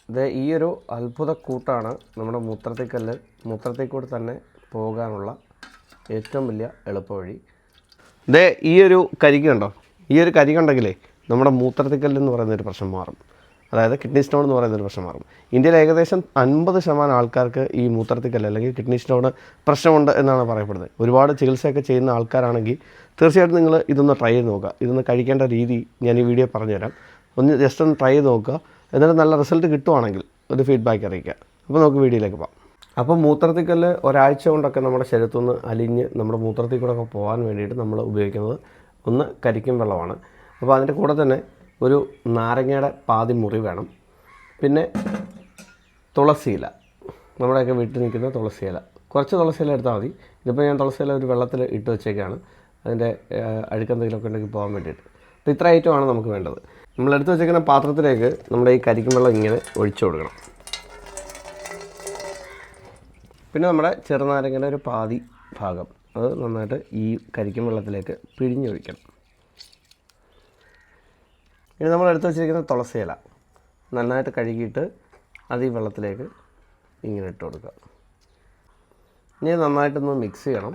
ഇത് ഈ ഒരു അത്ഭുത കൂട്ടാണ് നമ്മുടെ മൂത്രത്തിൽ കൂടെ തന്നെ പോകാനുള്ള ഏറ്റവും വലിയ എളുപ്പവഴി. ഇത് ഈ ഒരു കരിക്കുണ്ടോ, ഈ ഒരു കരിക്കുണ്ടെങ്കിലേ നമ്മുടെ മൂത്രത്തിക്കല്ലെന്ന് പറയുന്നൊരു പ്രശ്നം മാറും. അതായത് കിഡ്നി സ്റ്റോൺ എന്ന് പറയുന്നൊരു പ്രശ്നം മാറും. ഇന്ത്യയിൽ ഏകദേശം 50% ആൾക്കാർക്ക് ഈ മൂത്രത്തിക്കല്ല് അല്ലെങ്കിൽ കിഡ്നി സ്റ്റോൺ പ്രശ്നമുണ്ട് എന്നാണ് പറയപ്പെടുന്നത്. ഒരുപാട് ചികിത്സയൊക്കെ ചെയ്യുന്ന ആൾക്കാരാണെങ്കിൽ തീർച്ചയായിട്ടും നിങ്ങൾ ഇതൊന്ന് ട്രൈ ചെയ്ത് നോക്കുക. ഇതൊന്ന് കഴിക്കേണ്ട രീതി ഞാൻ ഈ വീഡിയോ പറഞ്ഞുതരാം. ജസ്റ്റ് ഒന്ന് ട്രൈ ചെയ്ത് നോക്കുക. എന്നിട്ട് നല്ല റിസൾട്ട് കിട്ടുവാണെങ്കിൽ ഒരു ഫീഡ്ബാക്ക് അറിയിക്കുക. അപ്പോൾ നമുക്ക് വീഡിയോയിലേക്ക് പോകാം. അപ്പോൾ മൂത്രത്തിക്കല്ല് ഒരാഴ്ച കൊണ്ടൊക്കെ നമ്മുടെ ശരീരത്തു നിന്ന് അലിഞ്ഞ് നമ്മുടെ മൂത്രത്തിൽ കൂടെ ഒക്കെ പോകാൻ വേണ്ടിയിട്ട് നമ്മൾ ഉപയോഗിക്കുന്നത് ഒന്ന് കരിക്കും വെള്ളമാണ്. അപ്പോൾ അതിൻ്റെ കൂടെ തന്നെ ഒരു നാരങ്ങയുടെ പാതി മുറി വേണം. പിന്നെ തുളസിയില, നമ്മുടെയൊക്കെ വീട്ടിൽ നിൽക്കുന്ന തുളസിയില, കുറച്ച് തുളസിയില എടുത്താൽ മതി. ഇതിപ്പോൾ ഞാൻ തുളസിയില ഒരു വെള്ളത്തിൽ ഇട്ട് വെച്ചേക്കാണ്, അതിൻ്റെ അഴുക്കെന്തെങ്കിലുമൊക്കെ ഉണ്ടെങ്കിൽ പോകാൻ വേണ്ടിയിട്ട്. അപ്പോൾ ഇത്ര ഐറ്റമാണ് നമുക്ക് വേണ്ടത്. നമ്മളെടുത്ത് വെച്ചേക്കുന്ന പാത്രത്തിലേക്ക് നമ്മുടെ ഈ കരിക്കും വെള്ളം ഇങ്ങനെ ഒഴിച്ചു കൊടുക്കണം. പിന്നെ നമ്മുടെ ചെറുനാരങ്ങയുടെ ഒരു പാതി ഭാഗം അത് നന്നായിട്ട് ഈ കരിക്കും വെള്ളത്തിലേക്ക് പിഴിഞ്ഞൊഴിക്കണം. ഇനി നമ്മൾ എടുത്ത് വെച്ചിരിക്കുന്ന തുളസിയില നന്നായിട്ട് കഴുകിയിട്ട് അത് ഈ വെള്ളത്തിലേക്ക് ഇങ്ങനെ ഇട്ട് കൊടുക്കുക. ഇനി നന്നായിട്ടൊന്ന് മിക്സ് ചെയ്യണം.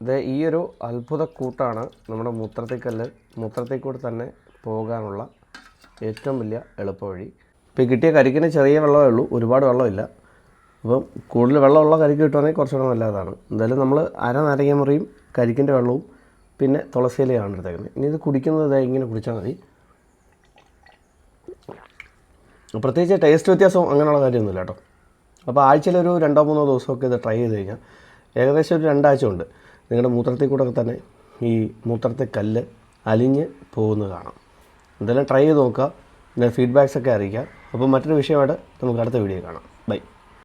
ഇത് ഈ ഒരു അത്ഭുത കൂട്ടാണ് നമ്മുടെ മൂത്രത്തിൽ കൂടെ തന്നെ പോകാനുള്ള ഏറ്റവും വലിയ എളുപ്പവഴി. ഇപ്പോൾ ഈ കിട്ടിയ കരിക്കിന് ചെറിയ വെള്ളമേ ഉള്ളൂ, ഒരുപാട് വെള്ളമില്ല. അപ്പം കൂടുതൽ വെള്ളമുള്ള കരിക്ക് കിട്ടുവാണെങ്കിൽ കുറച്ചുകൂടെ നല്ലതാണ്. എന്തായാലും നമ്മൾ നാരങ്ങ മുറിയും കരിക്കിൻ്റെ വെള്ളവും പിന്നെ തുളസിയിലയാണ് എടുത്തേക്കുന്നത്. ഇനി ഇത് കുടിക്കുന്നത് ഇങ്ങനെ കുടിച്ചാൽ മതി. പ്രത്യേകിച്ച് ടേസ്റ്റ് വ്യത്യാസം അങ്ങനെയുള്ള കാര്യമൊന്നുമില്ല കേട്ടോ. അപ്പോൾ ആഴ്ചയിലൊരു 2-3 ദിവസമൊക്കെ ഇത് ട്രൈ ചെയ്ത് കഴിഞ്ഞാൽ ഏകദേശം ഒരു 2 ആഴ്ച കൊണ്ട് നിങ്ങളുടെ മൂത്രത്തിൽ കൂടെ തന്നെ ഈ മൂത്രത്തിൽ കല്ല് അലിഞ്ഞ് പോകുന്നത് കാണാം. എന്തായാലും ട്രൈ ചെയ്ത് നോക്കുക. പിന്നെ ഫീഡ്ബാക്സൊക്കെ അറിയിക്കുക. അപ്പോൾ മറ്റൊരു വിഷയമായിട്ട് നമുക്ക് അടുത്ത വീഡിയോ കാണാം. ബൈ.